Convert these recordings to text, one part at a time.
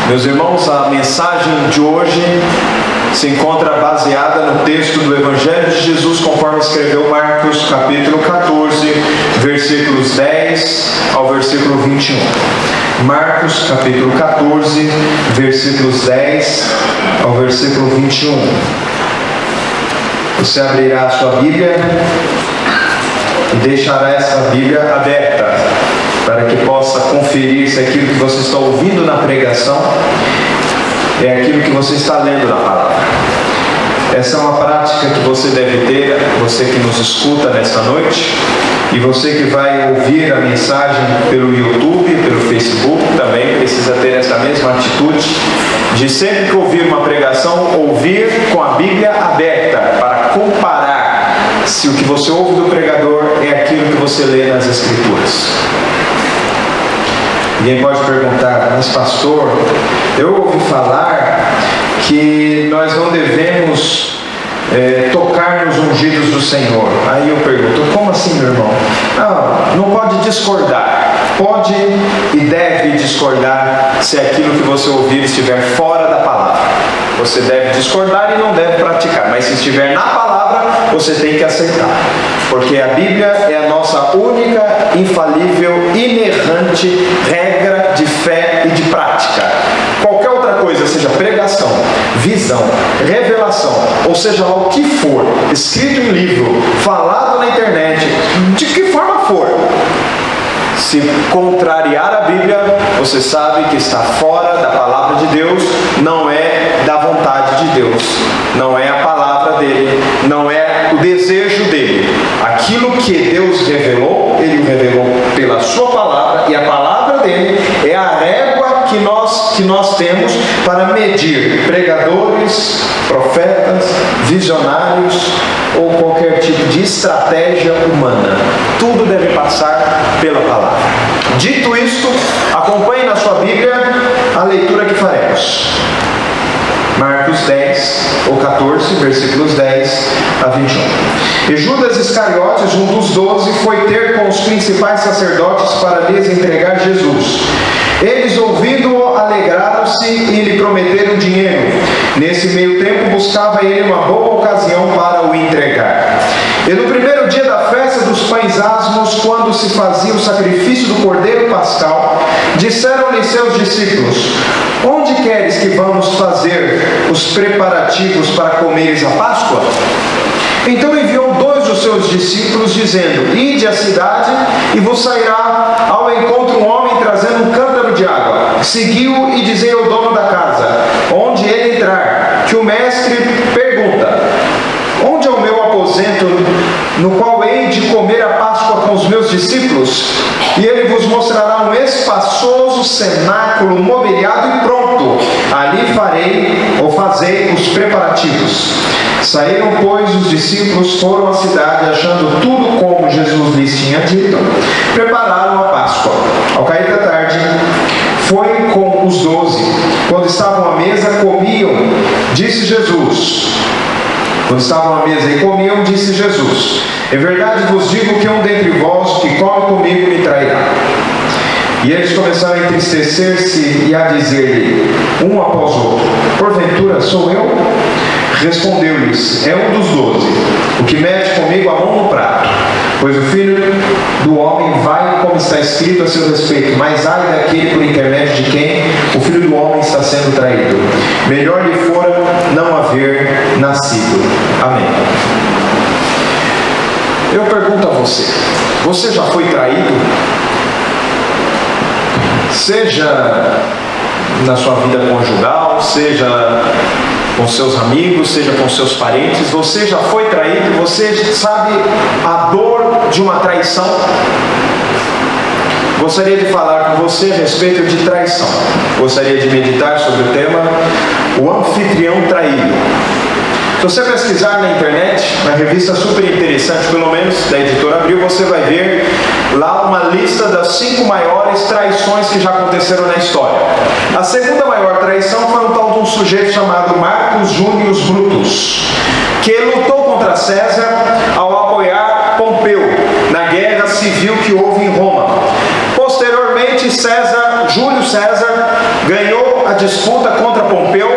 Meus irmãos, a mensagem de hoje se encontra baseada no texto do Evangelho de Jesus, conforme escreveu Marcos, capítulo 14, versículos 10 ao versículo 21. Marcos, capítulo 14, versículos 10 ao versículo 21. Você abrirá a sua Bíblia e deixará essa Bíblia aberta, para que possa conferir se aquilo que você está ouvindo na pregação é aquilo que você está lendo na palavra. Essa é uma prática que você deve ter, você que nos escuta nesta noite, e você que vai ouvir a mensagem pelo YouTube, pelo Facebook, também precisa ter essa mesma atitude de sempre que ouvir uma pregação, ouvir com a Bíblia aberta, para comparar se o que você ouve do pregador é aquilo que você lê nas Escrituras. Alguém pode perguntar: mas pastor, eu ouvi falar que nós não devemos tocar nos ungidos do Senhor. Aí eu pergunto: como assim, meu irmão? Não pode discordar. Pode e deve discordar se aquilo que você ouvir estiver fora da palavra. Você deve discordar e não deve praticar, mas se estiver na palavra, você tem que aceitar, porque a Bíblia é a nossa única, infalível, inerrante regra de fé e de prática. Qualquer outra coisa, seja pregação, visão, revelação, ou seja lá o que for, escrito em livro, falado na internet, de que forma for, se contrariar a Bíblia, você sabe que está fora da palavra de Deus, não é da vontade de Deus, não é a palavra dele, não é o desejo dele. Aquilo que Deus revelou, ele revelou pela sua palavra, e a palavra dele é a régua que nós temos para medir pregadores, profetas, visionários ou qualquer tipo de estratégia humana. Tudo deve passar pela palavra. Dito isto, acompanhe na sua Bíblia a leitura que faremos. Marcos 10, ou 14, versículos 10 a 21. E Judas Iscariotes, um dos 12, foi ter com os principais sacerdotes para lhes entregar Jesus. Eles, ouvindo-o, alegraram-se e lhe prometeram dinheiro. Nesse meio tempo buscava ele uma boa ocasião para o entregar. E no primeiro dia da festa dos pães asmos, quando se fazia o sacrifício do cordeiro pascal, disseram-lhe seus discípulos: onde queres que vamos fazer os preparativos para comeres a Páscoa? Então enviou 2 dos seus discípulos, dizendo: ide à cidade, e vos sairá ao encontro um homem trazendo um cântaro de água. Seguiu e dizei ao dono da casa, onde ele entrar, que o mestre pergunta: onde é o meu aposento, no qual hei de comer a Páscoa com os meus discípulos? E ele vos mostrará um espaçoso cenáculo mobiliado e pronto. Ali fazei os preparativos. Saíram, pois, os discípulos, foram à cidade, achando tudo como Jesus lhes tinha dito, prepararam a Páscoa. Ao cair da tarde, foi com os 12. Quando estavam à mesa, comiam, disse Jesus. Quando estavam à mesa e comiam, disse Jesus: em verdade vos digo que um dentre vós que come comigo me trairá. E eles começaram a entristecer-se e a dizer-lhe, um após outro: porventura sou eu? Respondeu-lhes: é um dos 12, o que mete comigo a mão no prato. Pois o Filho do Homem vai, como está escrito a seu respeito, mas ai daquele por intermédio de quem o Filho do Homem está sendo traído. Melhor lhe fora não haver nascido. Amém. Eu pergunto a você: você já foi traído? Seja na sua vida conjugal, seja com seus amigos, seja com seus parentes, você já foi traído? Você sabe a dor de uma traição? Gostaria de falar com você a respeito de traição. Gostaria de meditar sobre o tema o anfitrião traído. Se você pesquisar na internet, uma revista super interessante, pelo menos da editora Abril, você vai ver lá uma lista das 5 maiores traições que já aconteceram na história. A segunda maior traição foi um tal de um sujeito chamado Marcus Junius Brutus, que lutou contra César ao apoiar Pompeu na guerra civil que houve em Roma. Posteriormente, César Júlio César ganhou a disputa contra Pompeu,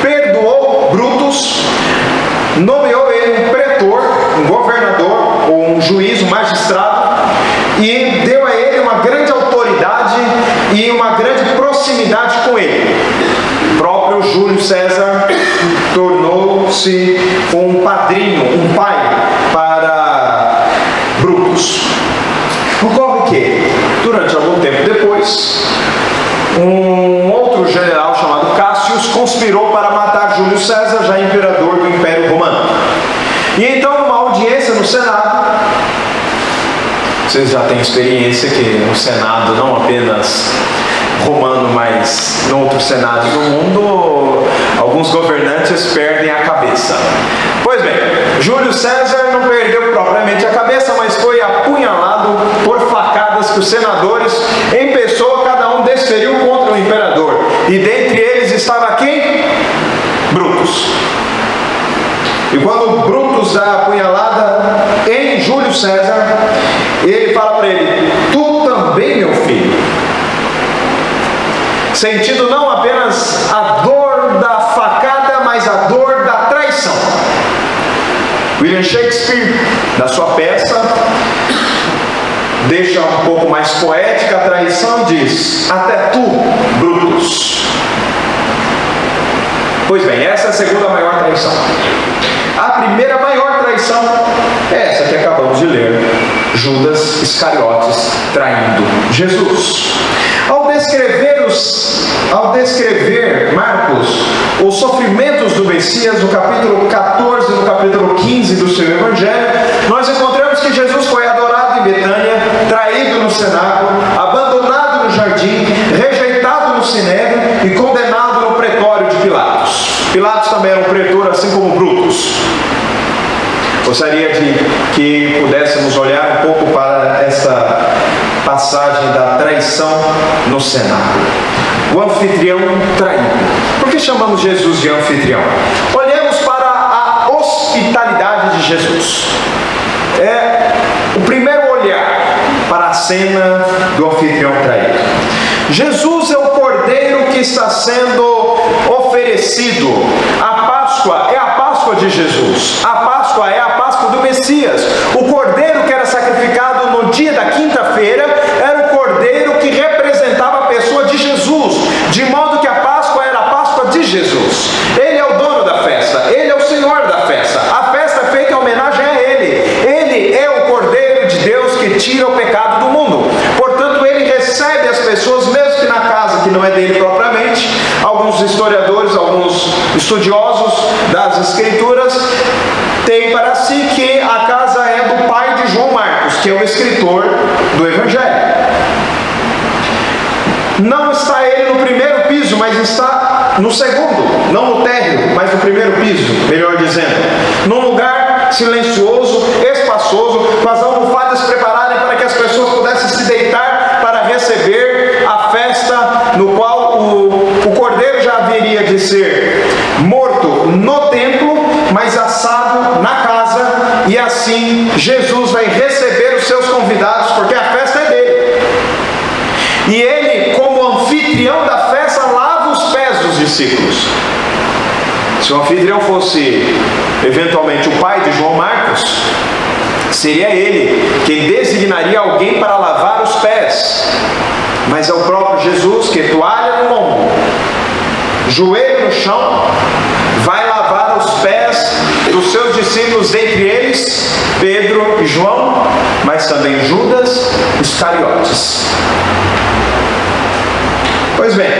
perdoou Brutus, nomeou ele um pretor, um governador, ou um juiz, um magistrado, e deu a ele uma grande autoridade e uma grande proximidade com ele. O próprio Júlio César tornou-se um padrinho, um pai para Brutus. Ocorre que, durante algum tempo depois, um outro general chamado Cássius conspirou para matar Júlio César, já imperador do Império Romano. E então, numa audiência no Senado, vocês já têm experiência que no Senado, não apenas romano, mas em outros senados do mundo, alguns governantes perdem a cabeça. Pois bem, Júlio César não perdeu propriamente a cabeça, mas foi apunhalado por facadas que os senadores, em pessoa, cada um desferiu contra o imperador. E dentre eles estava quem? Brutus. E quando Brutus dá a apunhalada em Júlio César, ele fala para ele: tu também, meu filho. Sentindo não apenas a dor da facada, mas a dor da traição. William Shakespeare, na sua peça, deixa um pouco mais poética a traição, diz: até tu, Brutus. Pois bem, essa é a segunda maior traição. A primeira maior traição é essa que acabamos de ler: Judas Iscariotes traindo Jesus. Ao descrever Marcos os sofrimentos do Messias, no capítulo 14 e no capítulo 15 do seu Evangelho, nós encontramos que Jesus foi adorado em Betânia, traído no cenáculo, abandonado no jardim, rejeitado no sinédrio e condenado no pretório de Pilatos. Pilatos também era um pretor, assim como Brutus. Gostaria de que pudéssemos olhar um pouco para essa passagem da traição no cenáculo. O anfitrião traído. Por que chamamos Jesus de anfitrião? Olhemos para a hospitalidade de Jesus. É o primeiro olhar para a cena do anfitrião traído. Jesus é o cordeiro que está sendo oferecido. A Páscoa é a Páscoa de Jesus. A Páscoa é a Páscoa do Messias. O cordeiro que era sacrificado no dia da quinta-feira era o cordeiro que representava a pessoa de Jesus, de modo que a Páscoa era a Páscoa de Jesus. Ele é o dono da festa, ele é o Senhor da festa. A festa é feita em homenagem a ele. Ele é o cordeiro de Deus que tira o pecado do mundo. Portanto, ele recebe as pessoas, mesmo que na casa que não é dele propriamente. Alguns historiadores, alguns estudiosos das Escrituras têm para si que a casa é do pai de João Marcos, que é o escritor do Evangelho. Não está ele no primeiro piso, mas está no segundo, não no térreo, mas no primeiro piso, melhor dizendo, num lugar silencioso, espaçoso, com as almofadas preparadas para que as pessoas pudessem se deitar para receber a festa, no qual o cordeiro já haveria de ser morto no templo, mas assado na casa, e assim Jesus vai receber os seus convidados, porque a festa é dele. E ele, como anfitrião da festa, lava os pés dos discípulos. Se o anfitrião fosse eventualmente o pai de João Marcos, seria ele quem designaria alguém para lavar os pés. Mas é o próprio Jesus que, toalha no ombro, joelho no chão, vai lavar os pés dos seus discípulos, entre eles Pedro e João, mas também Judas Iscariotes. Pois bem,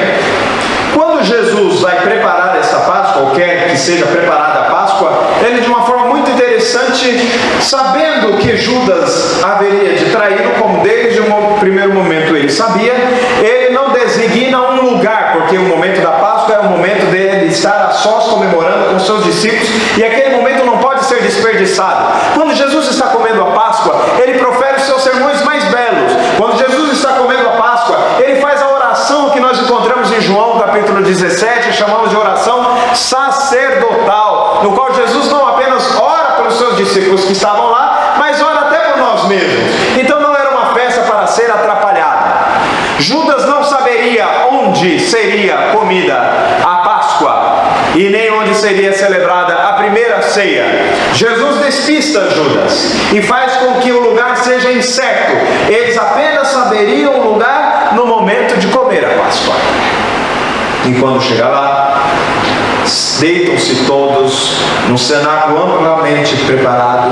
quando Jesus vai preparar essa Páscoa, ou quer que seja preparada a Páscoa, ele, de uma forma muito interessante, sabendo que Judas haveria de traí-lo, como desde o primeiro momento ele sabia, ele não designa um lugar, porque o momento da Páscoa é o momento dele estar a sós comemorando com seus discípulos, e aquele momento não pode ser desperdiçado. Quando Jesus está comendo a Páscoa, ele profere os seus sermões mais belos. Quando Jesus está comendo a Páscoa, ele faz a oração que nós encontramos em João capítulo 17, chamamos de oração sacerdotal, no qual Jesus não apenas ora pelos seus discípulos que estavam lá, mas ora até por nós mesmos. Então não era uma festa para ser atrapalhada. Judas não saberia onde seria comida a Páscoa e nem onde seria celebrada a primeira ceia. Jesus despista Judas e faz com que o lugar seja incerto. Eles apenas saberiam o lugar no momento de comer a Páscoa. E quando chega lá, deitam-se todos num cenáculo amplamente preparado,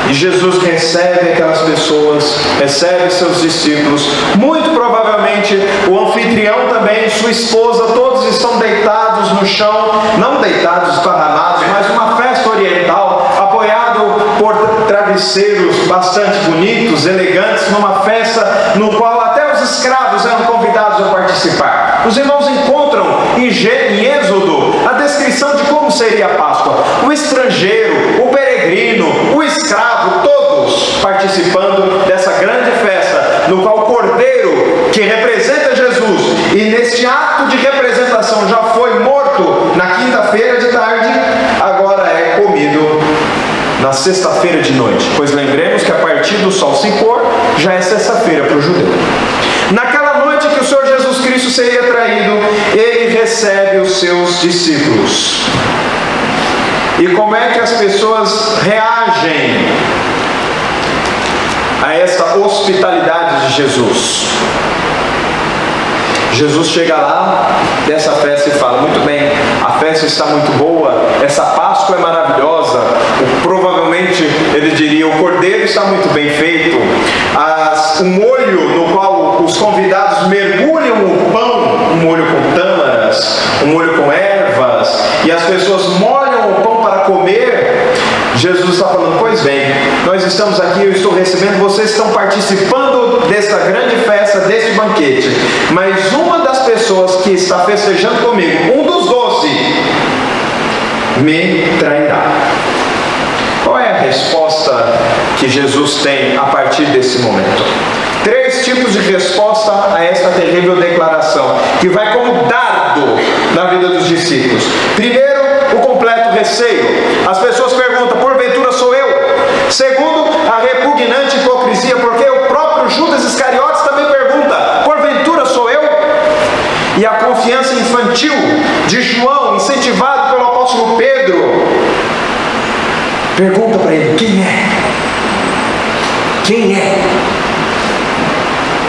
e Jesus recebe aquelas pessoas, recebe seus discípulos. Muito provavelmente o anfitrião também, sua esposa, todos estão deitados no chão, não deitados esparramados, mas uma festa oriental, apoiado por travesseiros bastante bonitos, elegantes, numa festa no qual até os escravos eram convidados a participar. Os irmãos encontram em Êxodo a descrição de como seria a Páscoa. O estrangeiro, o peregrino, o escravo, todos participando dessa grande festa, no qual o cordeiro, que representa Jesus, e neste ato de representação já foi morto na quinta-feira de tarde, agora é comido na sexta-feira de noite. Pois lembremos que a partir do sol se pôr, já é sexta-feira para o judeu. Naquela noite que o Senhor Jesus Cristo seria traído, Ele recebe os seus discípulos. E como é que as pessoas reagem a esta hospitalidade de Jesus? Jesus chega lá dessa festa e fala: muito bem, a festa está muito boa, essa Páscoa é maravilhosa, provavelmente ele diria, o cordeiro está muito bem feito, o molho no qual os convidados mergulham o pão, um molho com tâmaras, um molho com ervas, e as pessoas molham o pão para comer. Jesus está falando: pois bem, nós estamos aqui, eu estou recebendo, vocês estão participando desta grande festa, deste banquete, mas uma das pessoas que está festejando comigo, um dos 12, me trairá. Qual é a resposta que Jesus tem a partir desse momento? 3 tipos de resposta a esta terrível declaração, que vai como dardo na vida dos discípulos. Primeiro, o completo receio. As pessoas perguntam: porventura sou eu? Segundo, a repugnante hipocrisia, porque o próprio Judas Iscariotes também pergunta: porventura sou eu? E a confiança infantil de João, incentivado pelo apóstolo Pedro, pergunta para ele: quem é? Quem é?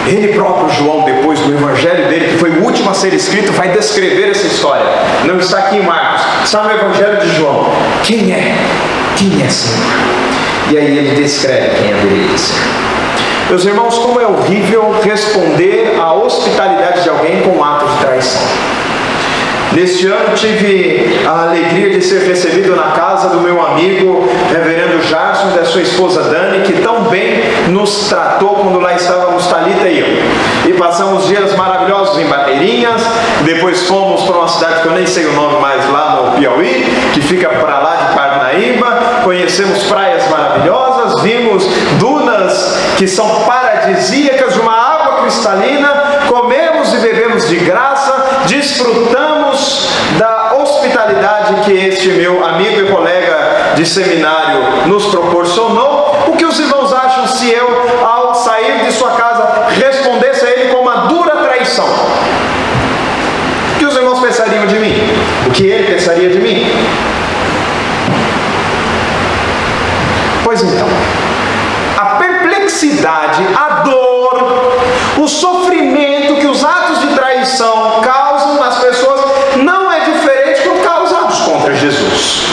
Ele próprio, João, depois do evangelho dele, que foi o último a ser escrito, vai descrever essa história. Não está aqui em Marcos, está no evangelho de João. Quem é? Quem é, Senhor? E aí ele descreve quem haveria ser. Meus irmãos, como é horrível responder à hospitalidade de alguém com um ato de traição. Neste ano tive a alegria de ser recebido na casa do meu amigo reverendo Jackson e da sua esposa Dani, que tão bem nos tratou quando lá estávamos Thalita e eu. E passamos dias maravilhosos em Barreirinhas, depois fomos para uma cidade que eu nem sei o nome mais, lá no Piauí, que fica para lá de Parnaíba. Conhecemos praias maravilhosas, vimos dunas que são paradisíacas, de uma água cristalina, comemos e bebemos de graça, desfrutamos da hospitalidade que este meu amigo e colega de seminário nos proporcionou. O que os irmãos acham se eu, ao sair de sua casa, respondesse a ele com uma dura traição? O que os irmãos pensariam de mim? O que ele pensaria de mim? Pois então, a perplexidade, a dor, o sofrimento que os atos de traição causam nas pessoas não é diferente do causados contra Jesus.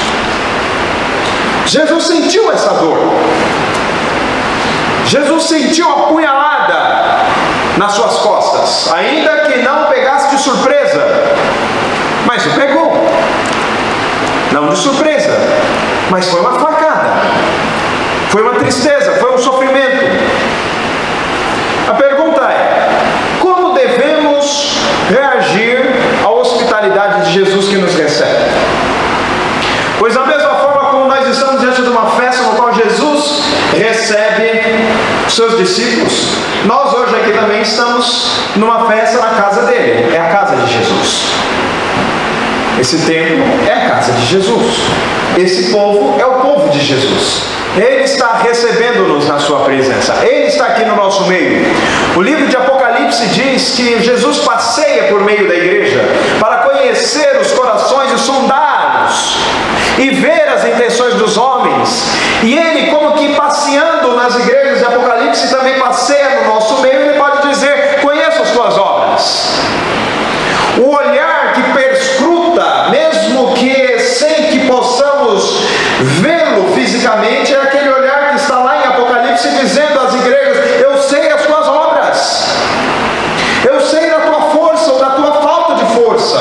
Jesus sentiu essa dor. Jesus sentiu a punhalada nas suas costas, ainda que não pegasse de surpresa, mas o pegou. Não de surpresa, mas foi uma facada, foi uma tristeza, foi um sofrimento. A pergunta é: como devemos reagir à hospitalidade de Jesus que nos recebe? Pois da mesma forma como nós estamos diante de uma festa no qual Jesus recebe seus discípulos, nós hoje aqui também estamos numa festa na casa dele. É a casa de Jesus. Esse templo é a casa de Jesus. Esse povo é o povo de Jesus. Ele está recebendo-nos na sua presença. Ele está aqui no nosso meio. O livro de Apocalipse Apocalipse diz que Jesus passeia por meio da igreja para conhecer os corações e sondá-los e ver as intenções dos homens. E ele, como que passeando nas igrejas de Apocalipse, também passeia no nosso meio. Ele pode dizer: conheço as tuas obras. O olhar que perscruta, mesmo que sem que possamos vê-lo fisicamente, é aquele olhar que está lá em Apocalipse dizendo às igrejas: eu sei as tuas obras, eu sei da tua força ou da tua falta de força,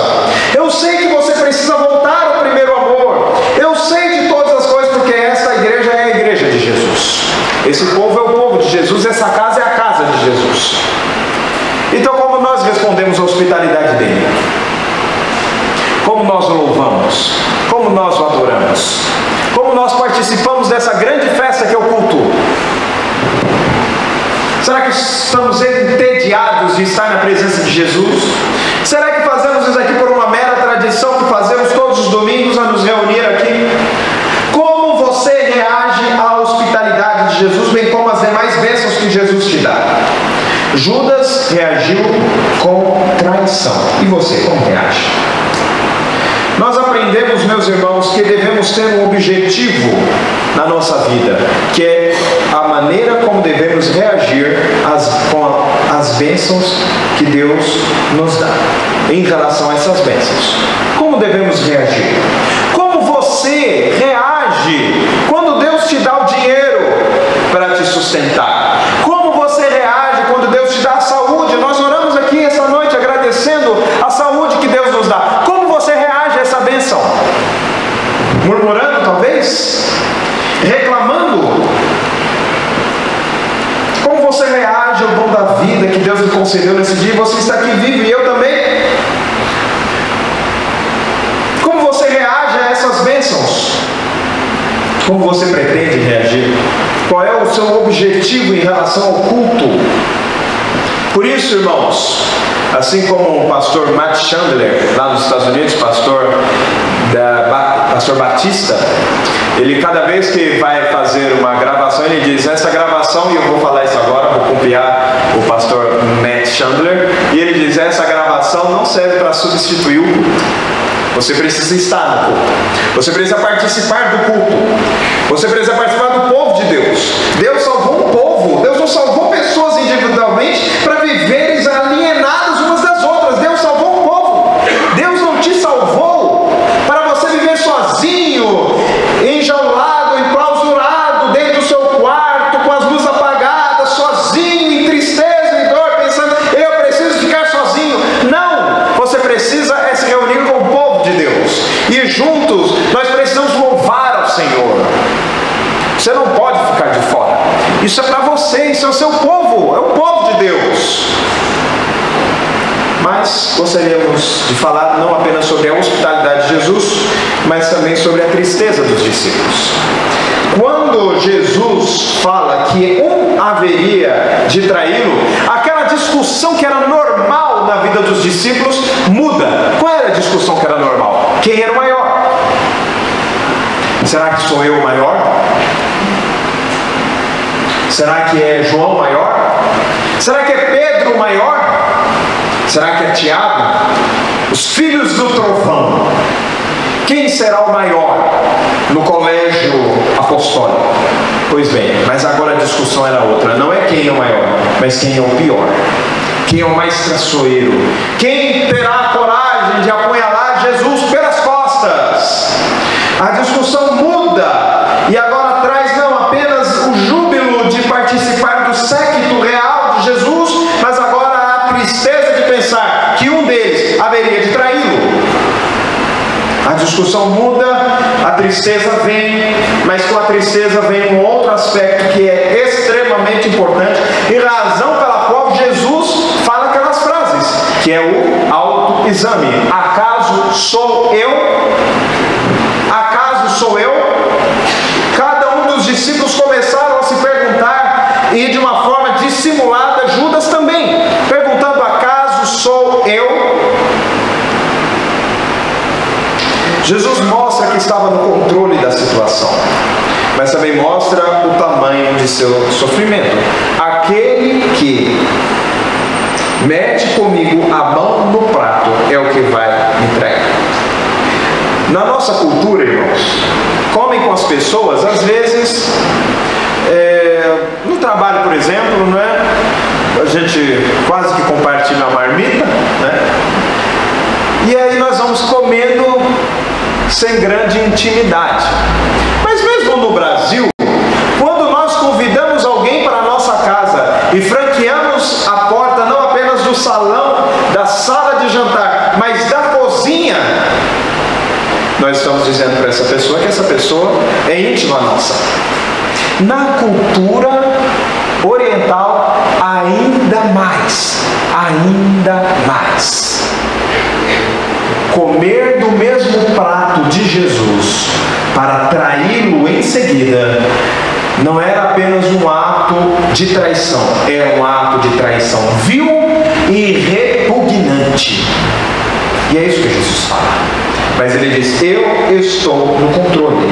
eu sei que você precisa voltar ao primeiro amor, eu sei de todas as coisas, porque essa igreja é a igreja de Jesus, esse povo é o povo de Jesus, essa casa é a casa de Jesus. Então, como nós respondemos à hospitalidade dele? Como nós o louvamos? Como nós o adoramos? Como nós participamos dessa grande festa que é o culto? Será que estamos entediados de estar na presença de Jesus? Será que fazemos isso aqui por uma mera tradição que fazemos todos os domingos a nos reunir aqui? Como você reage à hospitalidade de Jesus, bem como às demais bênçãos que Jesus te dá? Judas reagiu com traição. E você, como reage? Nós aprendemos, meus irmãos, que devemos ter um objetivo na nossa vida, que é a maneira como devemos reagir com as bênçãos que Deus nos dá. Em relação a essas bênçãos, como devemos reagir? Como você reage quando Deus te dá o dinheiro para te sustentar? Como você reage quando Deus te dá a saúde? Nós oramos aqui essa noite agradecendo a saúde que Deus nos dá. Como você reage a essa bênção? Murmurando, talvez? Reclamando? Como você reage ao dom da vida que Deus lhe concedeu nesse dia? Você está aqui vivo e eu também. Como você reage a essas bênçãos? Como você pretende reagir? Qual é o seu objetivo em relação ao culto? Por isso, irmãos, assim como o pastor Matt Chandler, lá nos Estados Unidos, pastor Batista, ele cada vez que vai fazer uma gravação, ele diz: essa gravação, e eu vou falar isso agora, vou copiar o pastor Matt Chandler, e ele diz: essa gravação não serve para substituir o culto. Você precisa estar no culto. Você precisa participar do culto. Você precisa participar do povo de Deus. Deus salvou um povo. Deus não salvou pessoas individualmente para viverem alienadas umas das outras. Deus salvou um povo. Deus não te salvou para você viver sozinho, enjaulado, enclausurado dentro do seu quarto, com as luzes apagadas, sozinho, em tristeza e dor, pensando: eu preciso ficar sozinho. Não! Você precisa se reunir com o povo de Deus, e juntos nós precisamos louvar ao Senhor. Você não pode ficar de fora. Isso é para você, isso é o seu povo, é o povo de Deus. Mas gostaríamos de falar não apenas sobre a hospitalidade de Jesus, mas também sobre a tristeza dos discípulos. Quando Jesus fala que um haveria de traí-lo, aquela discussão que era normal na vida dos discípulos muda. Qual era a discussão que era normal? Quem era o maior? Será que sou eu o maior? Será que é João o maior? Será que é Pedro o maior? Será que é Tiago? Os filhos do trovão. Quem será o maior no colégio apostólico? Pois bem, mas agora a discussão era outra. Não é quem é o maior, mas quem é o pior. Quem é o mais traiçoeiro? Quem terá a coragem de apunhalar Jesus pelas costas? A discussão muda e agora traz não apenas o júbilo de participar do séquito real de Jesus, mas agora a tristeza de pensar que um deles haveria de traí-lo. A discussão muda, a tristeza vem, mas com a tristeza vem um outro aspecto que é extremamente importante e razão pela qual Jesus fala aquelas frases, que é o autoexame. Acaso sou eu? Acaso sou eu? Cada um dos discípulos começaram a se perguntar, e de uma forma dissimulada, Judas também, perguntando: acaso sou eu? Jesus mostra que estava no controle da situação, mas também mostra o tamanho de seu sofrimento. Aquele que mete comigo a mão no prato, é o que vai me trair. Na nossa cultura, irmãos, comem com as pessoas, às vezes, no trabalho, por exemplo, não é? A gente quase que compartilha a marmita, né? E aí nós vamos comendo sem grande intimidade. Mas mesmo no Brasil, quando nós convidamos alguém para a nossa casa e franqueamos a porta não apenas do salão, da sala de jantar, mas da cozinha, nós estamos dizendo para essa pessoa que essa pessoa é íntima nossa. Na cultura oriental, ainda mais. Comer do mesmo prato de Jesus para traí-lo em seguida não era apenas um ato de traição, era um ato de traição vil e repugnante. E é isso que Jesus fala. Mas ele diz: eu estou no controle.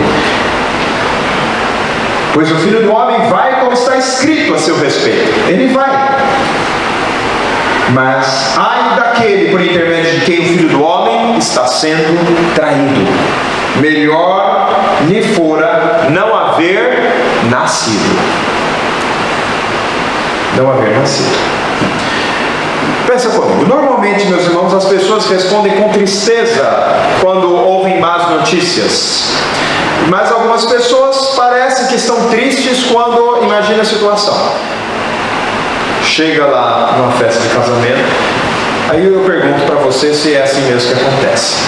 Pois o Filho do Homem vai como está escrito a seu respeito. Ele vai. Mas ai daquele por intermédio de quem o Filho do Homem está sendo traído. Melhor lhe fora não haver nascido. Não haver nascido. Pensa comigo. Normalmente, meus irmãos, as pessoas respondem com tristeza quando ouvem más notícias. Mas algumas pessoas parecem que estão tristes quando imaginam a situação. Chega lá numa festa de casamento, aí eu pergunto para você se é assim mesmo que acontece.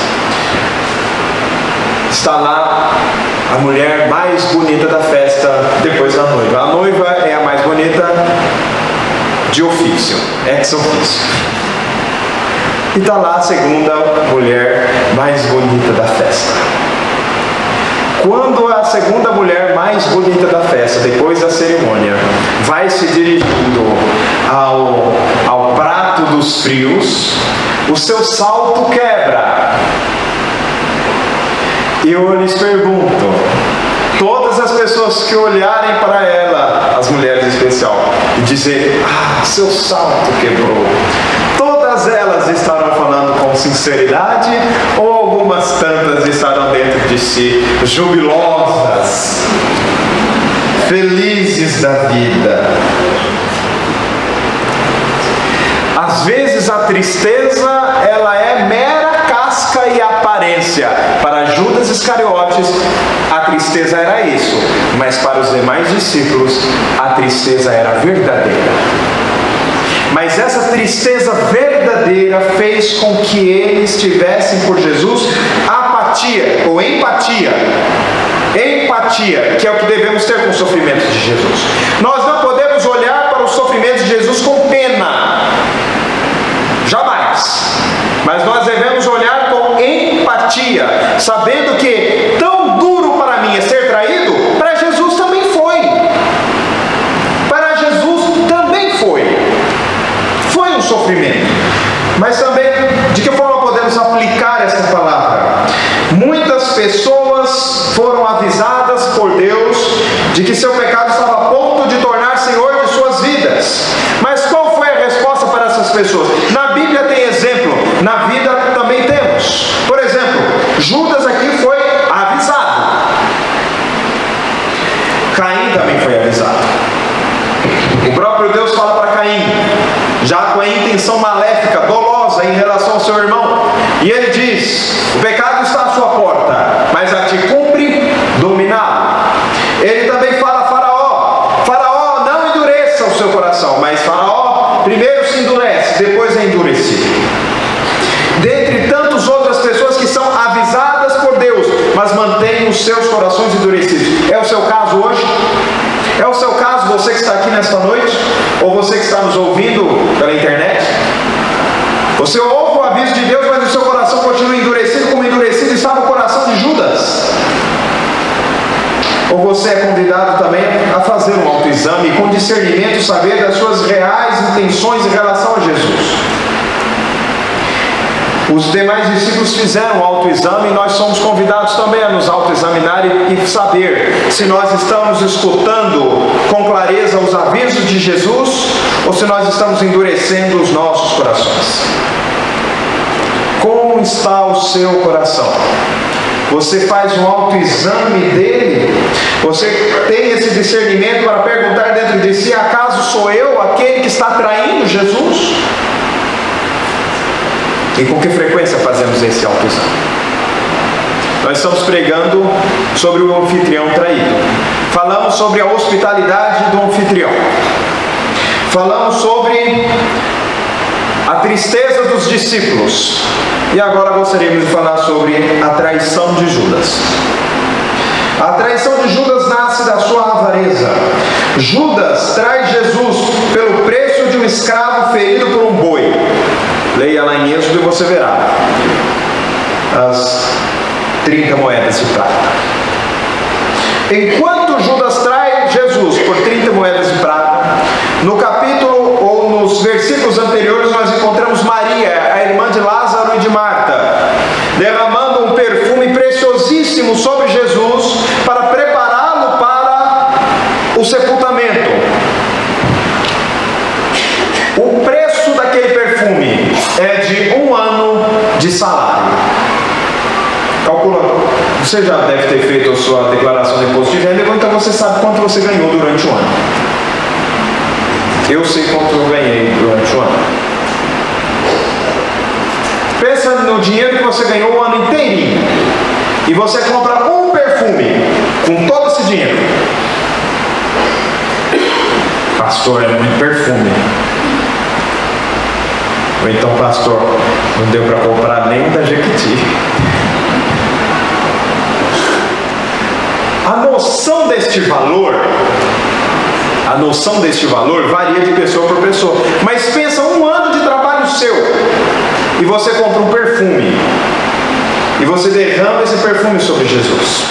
Está lá a mulher mais bonita da festa depois da noiva. A noiva é a mais bonita de ofício, ex-ofício. E está lá a segunda mulher mais bonita da festa. Quando a segunda mulher mais bonita da festa, depois da cerimônia, vai se dirigindo ao prato dos frios, o seu salto quebra. E eu lhes pergunto, todas as pessoas que olharem para ela, as mulheres em especial, e dizerem: ah, seu salto quebrou, todas elas estarão falando com sinceridade, ou algumas tantas estarão dentro de si jubilosas, felizes da vida? Às vezes a tristeza, ela é mera casca e aparência. Para Judas Iscariotes, a tristeza era isso, mas para os demais discípulos, a tristeza era verdadeira. Mas essa tristeza verdadeira fez com que eles tivessem por Jesus apatia ou empatia. Empatia, que é o que devemos ter com o sofrimento de Jesus. Nós não podemos olhar para o sofrimento de Jesus com pena. Jamais. Mas nós devemos olhar com empatia, sabendo que tão duro para mim é ser traído, para Jesus também foi. Para Jesus também foi. Foi um sofrimento. Mas também, de que forma podemos aplicar essa palavra? Muitas pessoas foram avisadas por Deus de que seu pecado estava a ponto de tornar senhor de suas vidas. Mas qual foi a resposta para essas pessoas? Na Bíblia tem exemplo, na vida também temos. Por exemplo, Judas aqui foi avisado. Caim também foi avisado. O próprio Deus fala para Caim, já com a intenção maléfica, dolosa em relação ao seu irmão. E ele diz: o pecado está à sua porta, mas a ti cumpre dominá-lo. Ele também fala a Faraó: Faraó, não endureça o seu coração. Mas Faraó primeiro se endurece, depois é endurecido. Dentre tantas outras pessoas que são avisadas por Deus, mas mantêm os seus corações endurecidos. É o seu caso hoje? É o seu caso, você que está aqui nesta noite? Ou você que está nos ouvindo pela internet? Você ouve o aviso de Deus, mas o seu coração continua endurecido, como endurecido estava o coração de Judas? Ou você é convidado também a fazer um autoexame e com discernimento saber das suas reais intenções em relação a Jesus? Os demais discípulos fizeram o autoexame e nós somos convidados também a nos autoexaminar e saber se nós estamos escutando com clareza os avisos de Jesus ou se nós estamos endurecendo os nossos corações. Como está o seu coração? Você faz um autoexame dele? Você tem esse discernimento para perguntar dentro de si: acaso sou eu aquele que está traindo Jesus? E com que frequência fazemos esse autoexame? Nós estamos pregando sobre o anfitrião traído. Falamos sobre a hospitalidade do anfitrião. Falamos sobre a tristeza dos discípulos. E agora gostaríamos de falar sobre a traição de Judas. A traição de Judas nasce da sua avareza. Judas traz Jesus pelo preço de um escravo ferido por um boi. Leia lá em Êxodo e você verá as 30 moedas de prata. Enquanto Judas trai Jesus por 30 moedas de prata, no capítulo ou nos versículos anteriores nós encontramos Maria, a irmã de Lázaro e de Marta, derramando um perfume preciosíssimo sobre Jesus para prepará-lo para o sepultamento. O preço daquele perfume é de 1 ano de salário. Calcula, você já deve ter feito a sua declaração de imposto de renda, então você sabe quanto você ganhou durante o ano. Eu sei quanto eu ganhei durante o ano. Pensa no dinheiro que você ganhou o ano inteirinho e você compra um perfume com todo esse dinheiro. Pastor, é muito perfume. Ou então, pastor, não deu para comprar nem da Jequiti. A noção deste valor varia de pessoa por pessoa. Mas pensa 1 ano de trabalho seu e você compra um perfume e você derrama esse perfume sobre Jesus.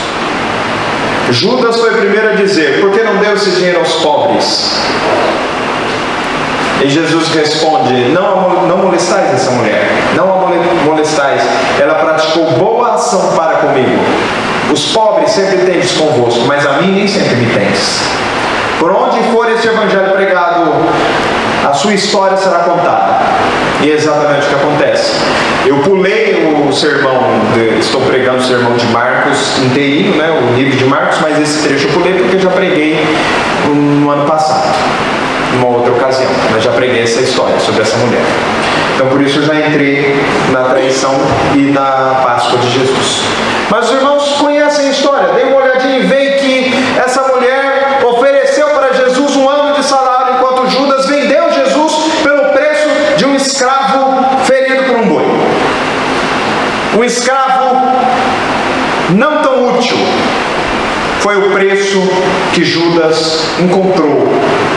Judas foi o primeiro a dizer: por que não deu esse dinheiro aos pobres? E Jesus responde: não molestais essa mulher, não a molestais, ela praticou boa ação para comigo. Os pobres sempre tendes convosco, mas a mim nem sempre me tens. Por onde for este evangelho pregado, a sua história será contada. E é exatamente o que acontece. Eu pulei o sermão, estou pregando o sermão de Marcos inteirinho, né, o livro de Marcos, mas esse trecho eu pulei porque eu já preguei no ano passado, numa outra ocasião, mas já preguei essa história sobre essa mulher. Então por isso eu já entrei na traição e na Páscoa de Jesus. Mas os irmãos conhecem a história, dê uma olhadinha e veem que essa mulher ofereceu para Jesus 1 ano de salário, enquanto Judas vendeu Jesus pelo preço de um escravo ferido por um boi. Um escravo não tão útil foi o preço que Judas encontrou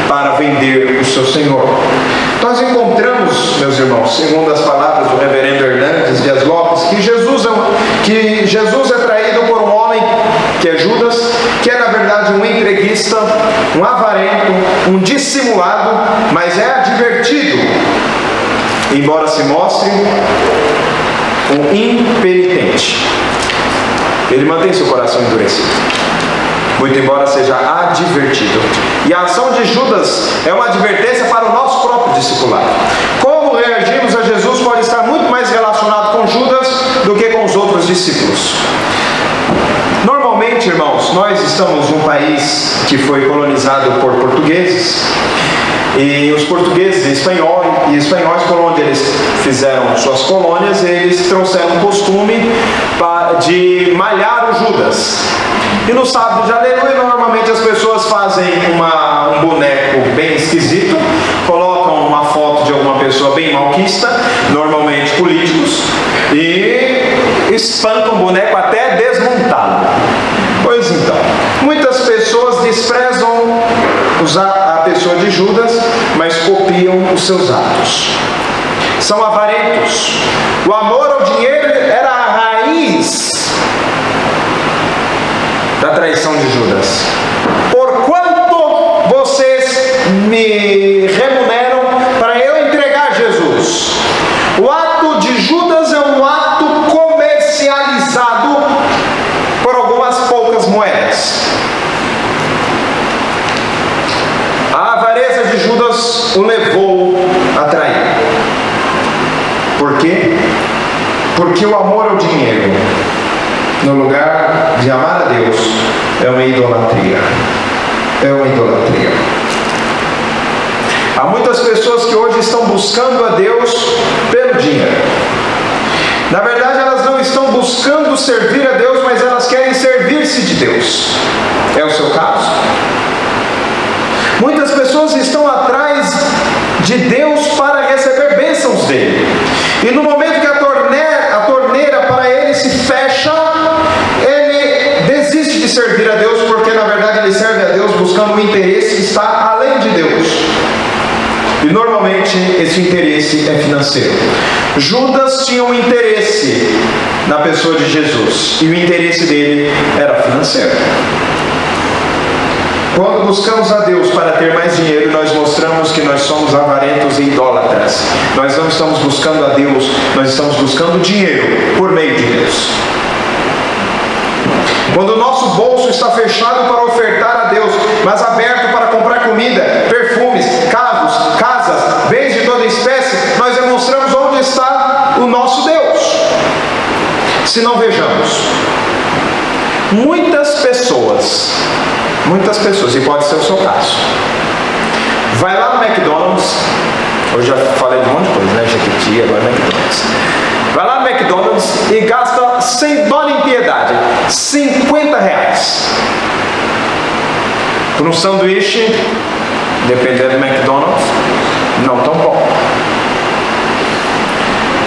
para vender o seu Senhor. Nós encontramos, meus irmãos, segundo as palavras do reverendo Hernandes Dias Lopes, que Jesus é traído por um homem, que é Judas, que é na verdade um entreguista, um avarento, um dissimulado, mas é advertido, embora se mostre um impenitente. Ele mantém seu coração endurecido, muito embora seja advertido. E a ação de Judas é uma advertência para o nosso próprio discipulado. Como reagimos a Jesus pode estar muito mais relacionado com Judas do que com os outros discípulos. Normalmente, irmãos, nós estamos num país que foi colonizado por portugueses, e os portugueses e espanhóis, por onde eles fizeram suas colônias, eles trouxeram o costume de malhar o Judas. E no sábado de aleluia, normalmente as pessoas fazem um boneco bem esquisito, colocam uma foto de alguma pessoa bem malquista, normalmente políticos, e espancam o boneco até desmontá-lo. Pois então, muitas pessoas desprezam a pessoa de Judas, mas copiam os seus atos. São avarentos. O amor ao dinheiro era a raiz da traição de Judas. Por quanto vocês me remuneram para eu entregar Jesus? O ato de Judas é um Porque o amor ao dinheiro, no lugar de amar a Deus, é uma idolatria. É uma idolatria. Há muitas pessoas que hoje estão buscando a Deus pelo dinheiro. Na verdade, elas não estão buscando servir a Deus, mas elas querem servir-se de Deus. É o seu caso? Muitas pessoas estão atrás de Deus para receber bênçãos dele. E no momento que a torneira para ele se fecha, ele desiste de servir a Deus, porque na verdade ele serve a Deus buscando um interesse que está além de Deus. E normalmente esse interesse é financeiro. Judas tinha um interesse na pessoa de Jesus, e o interesse dele era financeiro. Quando buscamos a Deus para ter mais dinheiro, nós mostramos que nós somos avarentos e idólatras. Nós não estamos buscando a Deus, nós estamos buscando dinheiro por meio de Deus. Quando o nosso bolso está fechado para ofertar a Deus, mas aberto para comprar comida, perfumes, carros, casas, bens de toda espécie, nós demonstramos onde está o nosso Deus. Se não, vejamos, muitas pessoas, e pode ser o seu caso, vai lá no McDonald's, eu já falei de um monte de coisa, né? Jequiti, agora McDonald's. Vai lá no McDonald's e gasta, sem dó nem piedade, R$50 por um sanduíche, dependendo do McDonald's, não tão bom.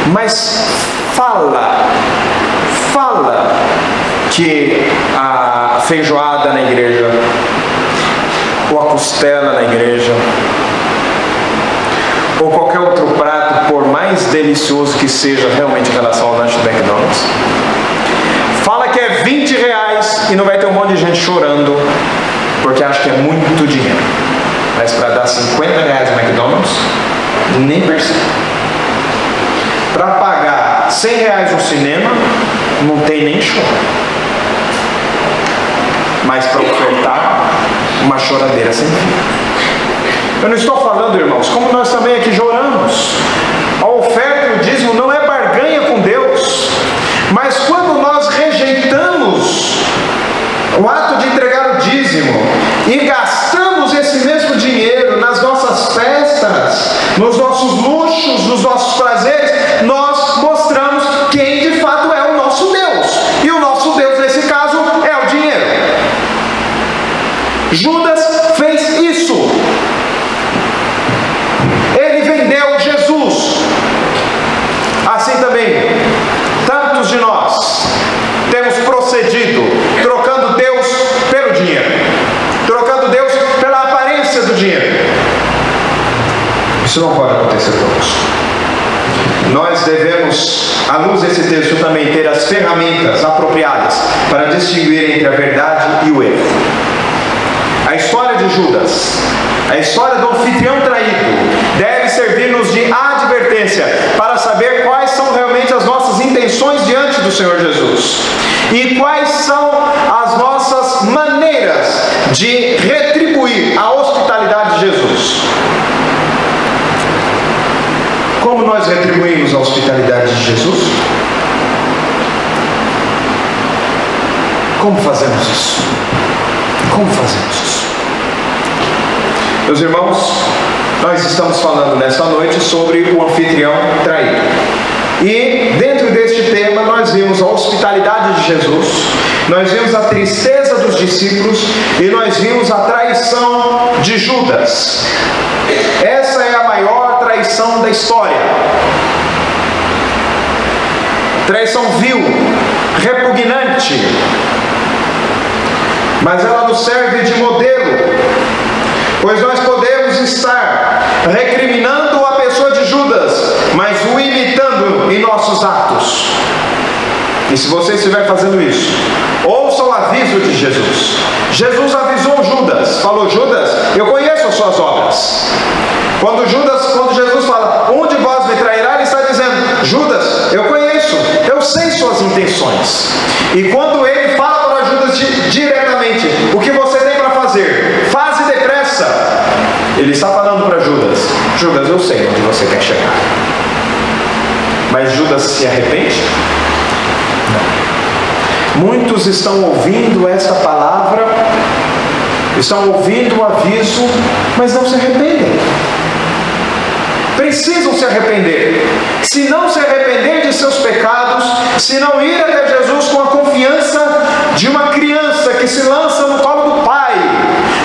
Mas fala que a feijoada na igreja, ou a costela na igreja, ou qualquer outro prato, por mais delicioso que seja realmente em relação ao lanche do McDonald's, fala que é R$20 e não vai ter um monte de gente chorando porque acha que é muito dinheiro. Mas para dar R$50 no McDonald's, nem percebe. Para pagar R$100 no cinema, não tem nem choro. Mas para ofertar, uma choradeira sem fim. Eu não estou falando, irmãos, como nós também aqui choramos. A oferta e o dízimo não é barganha com Deus. Mas quando nós rejeitamos o ato de entregar o dízimo e gastamos esse mesmo dinheiro nas nossas festas, nos nossos luxos, nos nossos prazeres, nós mostramos quem de fato é o nosso Deus. E o nosso Deus, nesse caso, é o dinheiro. Judas fez isso. Ele vendeu Jesus. Assim também, tantos de nós temos procedido, trocando Deus pelo dinheiro, trocando Deus pela aparência do dinheiro. Isso não pode acontecer conosco. Nós devemos, à luz desse texto, também ter as ferramentas apropriadas para distinguir entre a verdade e o erro. A história de Judas, a história do anfitrião traído, deve servir-nos de advertência para saber quais são realmente as nossas intenções diante do Senhor Jesus e quais são as nossas maneiras de retribuir a hospitalidade de Jesus. Como nós retribuímos a hospitalidade de Jesus? Como fazemos isso? Como fazemos isso? Meus irmãos, nós estamos falando nesta noite sobre o anfitrião traído. E dentro deste tema nós vimos a hospitalidade de Jesus, nós vimos a tristeza dos discípulos e nós vimos a traição de Judas. Essa é a maior traição da história. Traição vil, repugnante, mas ela nos serve de modelo, pois nós podemos estar recriminando a pessoa de Judas, mas o imitando em nossos atos. E se você estiver fazendo isso, ouça o aviso de Jesus. Jesus avisou Judas, falou: Judas, eu conheço as suas obras. Quando Jesus fala, um de vós me trairá, ele está dizendo: Judas, eu conheço, eu sei suas intenções. E quando ele fala para Judas diretamente, o que você tem para fazer, faze depressa, ele está falando para Judas: Judas, eu sei onde você quer chegar. Mas Judas se arrepende? Não. Muitos estão ouvindo essa palavra, estão ouvindo o aviso, mas não se arrependem. Precisam se arrepender. Se não se arrepender de seus pecados, se não ir até Jesus com a confiança de uma criança que se lança no colo do Pai,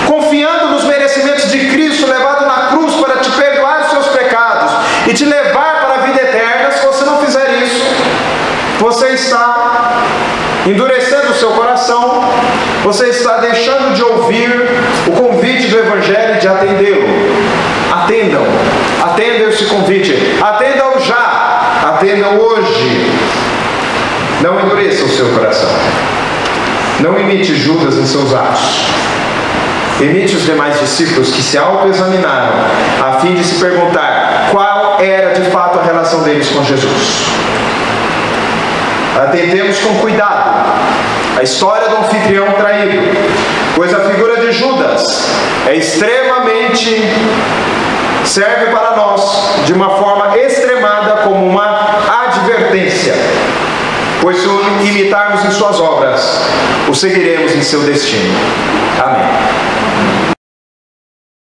confiando nos merecimentos de Cristo, levado na cruz para te perdoar os seus pecados e te levar para a vida eterna, se você não fizer isso, você está endurecendo o seu coração, você está deixando de ouvir o convite do Evangelho e de atendê-lo. Atendam esse convite, atendam já, atendam hoje. Não endureça o seu coração, não imite Judas em seus atos, imite os demais discípulos que se autoexaminaram a fim de se perguntar qual era de fato a relação deles com Jesus. Atendemos com cuidado a história do anfitrião traído, pois a figura de Judas é extremamente, serve para nós de uma forma extremada como uma advertência, pois se o imitarmos em suas obras, o seguiremos em seu destino. Amém.